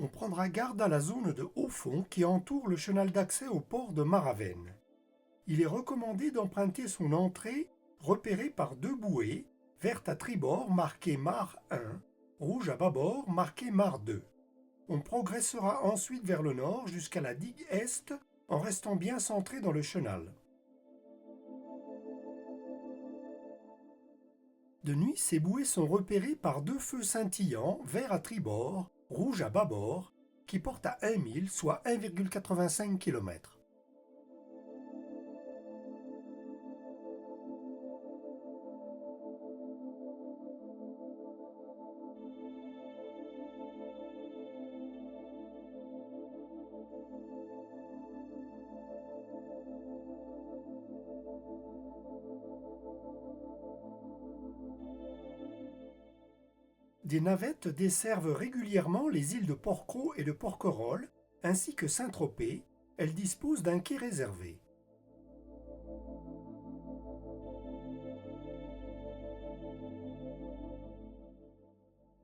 On prendra garde à la zone de haut fond qui entoure le chenal d'accès au port de Maravenne. Il est recommandé d'emprunter son entrée repérée par deux bouées, verte à tribord marquée Mare 1, rouge à bâbord marquée Mare 2. On progressera ensuite vers le nord jusqu'à la digue est en restant bien centré dans le chenal. De nuit, ces bouées sont repérées par deux feux scintillants, vert à tribord, rouge à bâbord, qui portent à 1 mille, soit 1,85 km. Des navettes desservent régulièrement les îles de Porquerolles et de Porquerolles, ainsi que Saint-Tropez. Elles disposent d'un quai réservé.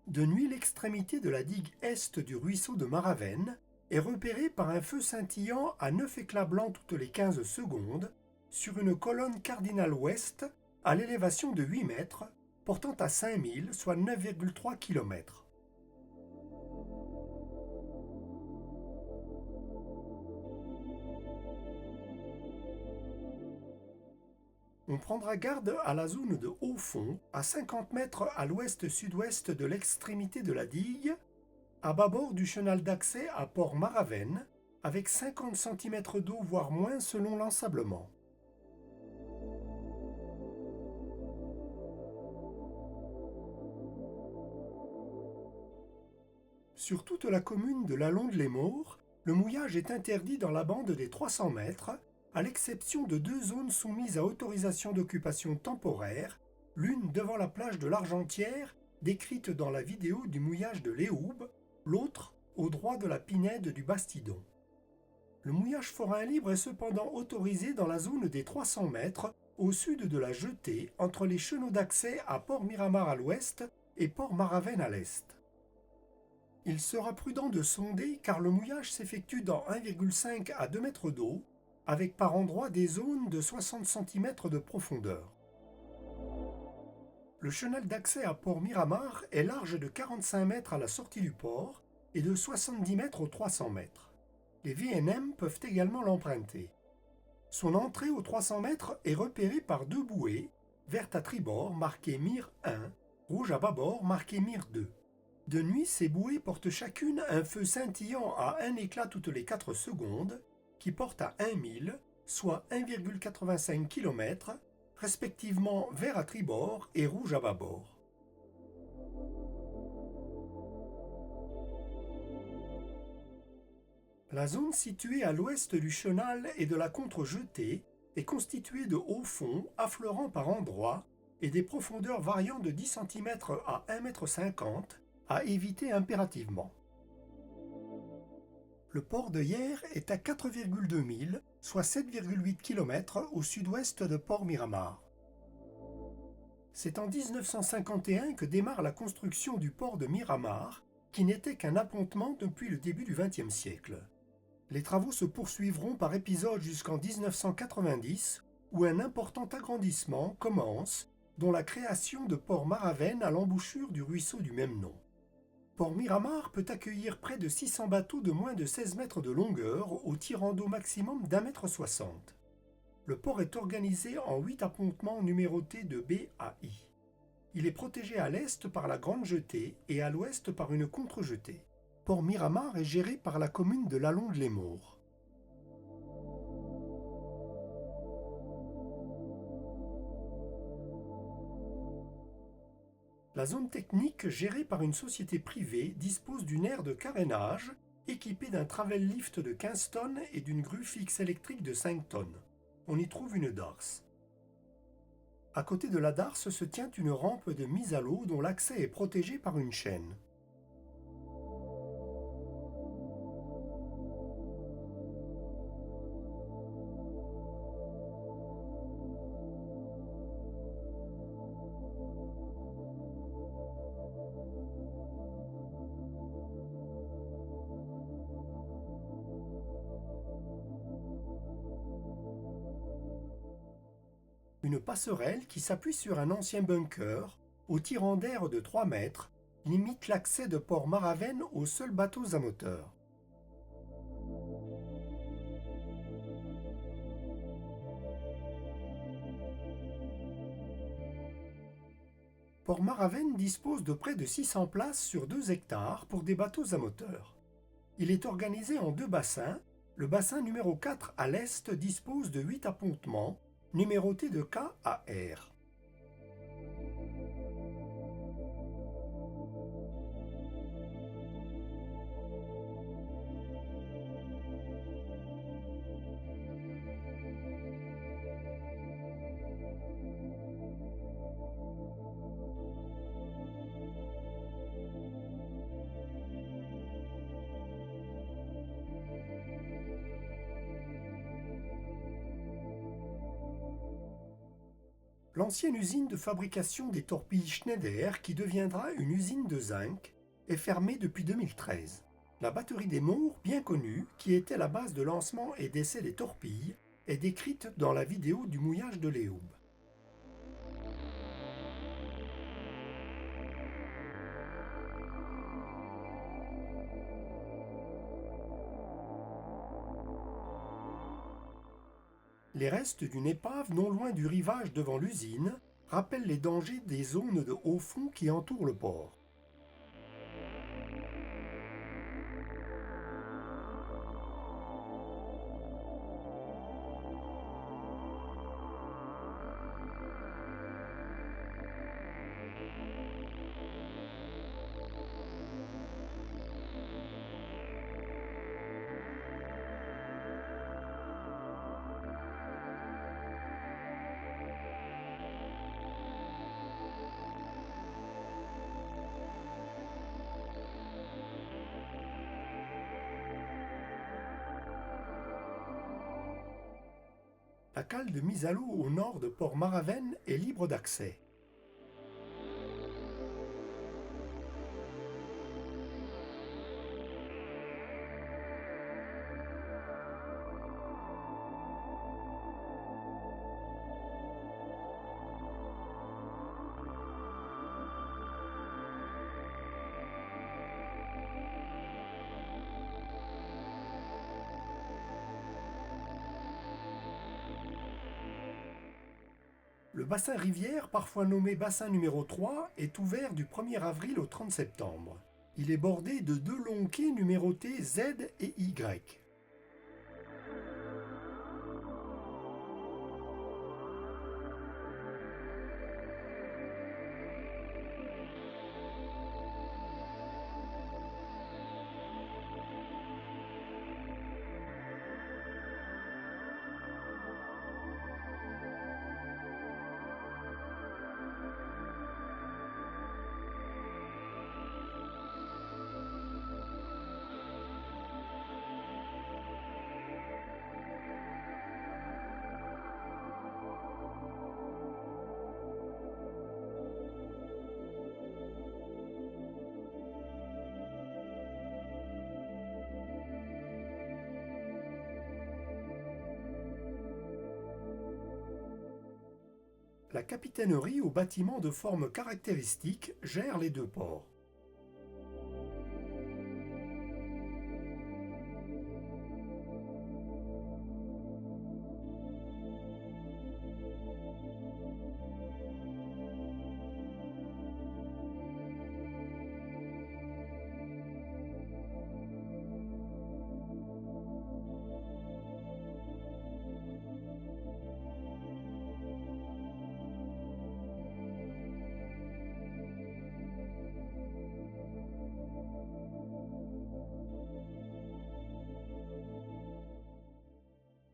De nuit, l'extrémité de la digue est du ruisseau de Maravenne est repérée par un feu scintillant à 9 éclats blancs toutes les 15 secondes sur une colonne cardinale ouest à l'élévation de 8 mètres, portant à 5000, soit 9,3 km. On prendra garde à la zone de haut fond, à 50 mètres à l'ouest-sud-ouest de l'extrémité de la digue, à bâbord du chenal d'accès à Port Maravenne, avec 50 cm d'eau voire moins selon l'ensablement. Sur toute la commune de Lalonde-les-Maures, le mouillage est interdit dans la bande des 300 mètres, à l'exception de deux zones soumises à autorisation d'occupation temporaire, l'une devant la plage de l'Argentière, décrite dans la vidéo du mouillage de Léhoube, l'autre au droit de la pinède du Bastidon. Le mouillage forain libre est cependant autorisé dans la zone des 300 mètres, au sud de la jetée, entre les chenaux d'accès à Port-Miramar à l'ouest et Port-Maravenne à l'est. Il sera prudent de sonder car le mouillage s'effectue dans 1,5 à 2 mètres d'eau, avec par endroits des zones de 60 cm de profondeur. Le chenal d'accès à Port-Miramar est large de 45 mètres à la sortie du port et de 70 mètres aux 300 mètres. Les VNM peuvent également l'emprunter. Son entrée aux 300 mètres est repérée par deux bouées, verte à tribord marquée Mire 1, rouge à bâbord marquée Mire 2. De nuit, ces bouées portent chacune un feu scintillant à un éclat toutes les 4 secondes, qui porte à 1 mille, soit 1,85 km, respectivement vert à tribord et rouge à bâbord. La zone située à l'ouest du chenal et de la contre-jetée est constituée de hauts fonds affleurant par endroits et des profondeurs variant de 10 cm à 1,50 m à éviter impérativement. Le port de Hyères est à 4,2 milles, soit 7,8 km au sud-ouest de Port-Miramar. C'est en 1951 que démarre la construction du port de Miramar, qui n'était qu'un appontement depuis le début du XXe siècle. Les travaux se poursuivront par épisodes jusqu'en 1990, où un important agrandissement commence, dont la création de Port Maravenne à l'embouchure du ruisseau du même nom. Port Miramar peut accueillir près de 600 bateaux de moins de 16 mètres de longueur au tirant d'eau maximum d'1,60 m. Le port est organisé en 8 appontements numérotés de B à I. Il est protégé à l'est par la Grande Jetée et à l'ouest par une contre-jetée. Port Miramar est géré par la commune de Lalonde-les-Maures. La zone technique, gérée par une société privée, dispose d'une aire de carénage équipée d'un travel lift de 15 tonnes et d'une grue fixe électrique de 5 tonnes. On y trouve une darse. À côté de la darse se tient une rampe de mise à l'eau dont l'accès est protégé par une chaîne. une passerelle qui s'appuie sur un ancien bunker, au tirant d'air de 3 mètres, limite l'accès de Port Maraven aux seuls bateaux à moteur. Port Maraven dispose de près de 600 places sur 2 hectares pour des bateaux à moteur. Il est organisé en 2 bassins. Le bassin numéro 4 à l'est dispose de 8 appontements, numérotés de K à R. L'ancienne usine de fabrication des torpilles Schneider, qui deviendra une usine de zinc, est fermée depuis 2013. La batterie des Mours, bien connue, qui était la base de lancement et d'essai des torpilles, est décrite dans la vidéo du mouillage de Léoube. Les restes d'une épave non loin du rivage devant l'usine rappellent les dangers des zones de haut fond qui entourent le port. La cale de mise à l'eau au nord de Port Maraven est libre d'accès. Le bassin rivière, parfois nommé bassin numéro 3, est ouvert du 1er avril au 30 septembre. Il est bordé de 2 longs quais numérotés Z et Y. La capitainerie aux bâtiments de forme caractéristique gère les 2 ports.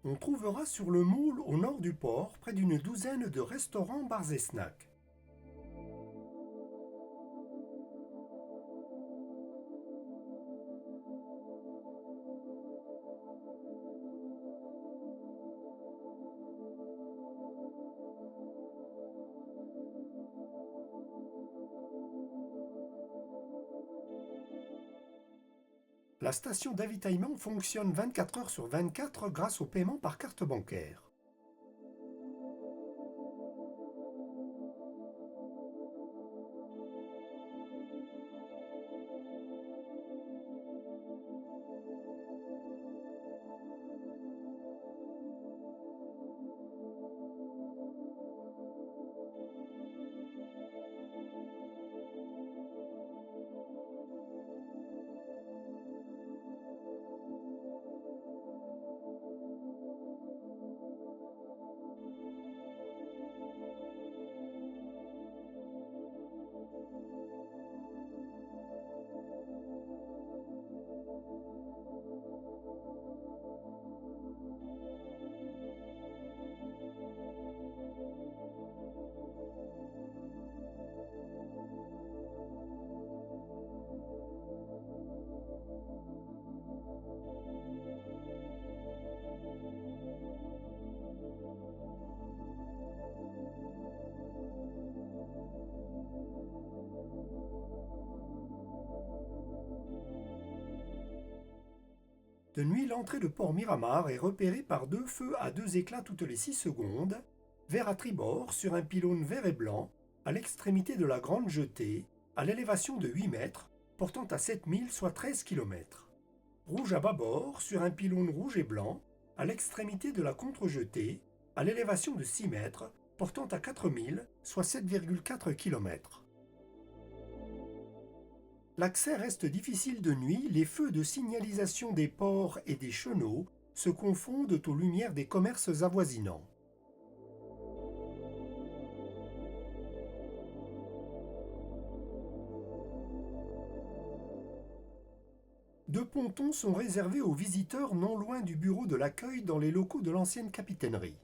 On trouvera sur le Moule au nord du port près d'une douzaine de restaurants, bars et snacks. La station d'avitaillement fonctionne 24 heures sur 24 grâce au paiement par carte bancaire. De nuit, l'entrée de Port Miramar est repérée par deux feux à deux éclats toutes les 6 secondes, vert à tribord sur un pylône vert et blanc, à l'extrémité de la Grande Jetée, à l'élévation de 8 mètres, portant à 7000 soit 13 km. Rouge à bâbord sur un pylône rouge et blanc, à l'extrémité de la Contre-Jetée, à l'élévation de 6 mètres, portant à 4000 soit 7,4 km. L'accès reste difficile de nuit, les feux de signalisation des ports et des chenaux se confondent aux lumières des commerces avoisinants. Deux pontons sont réservés aux visiteurs non loin du bureau de l'accueil dans les locaux de l'ancienne capitainerie.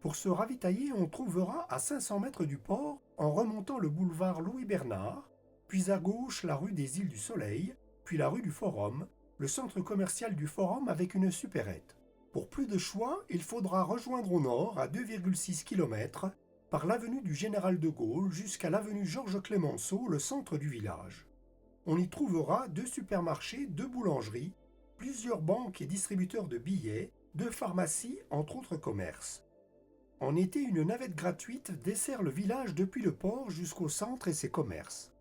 Pour se ravitailler, on trouvera à 500 mètres du port, en remontant le boulevard Louis-Bernard, puis à gauche la rue des Îles du Soleil, puis la rue du Forum, le centre commercial du Forum avec une supérette. Pour plus de choix, il faudra rejoindre au nord, à 2,6 km, par l'avenue du Général de Gaulle jusqu'à l'avenue Georges Clemenceau, le centre du village. On y trouvera 2 supermarchés, 2 boulangeries, plusieurs banques et distributeurs de billets, 2 pharmacies, entre autres commerces. En été, une navette gratuite dessert le village depuis le port jusqu'au centre et ses commerces.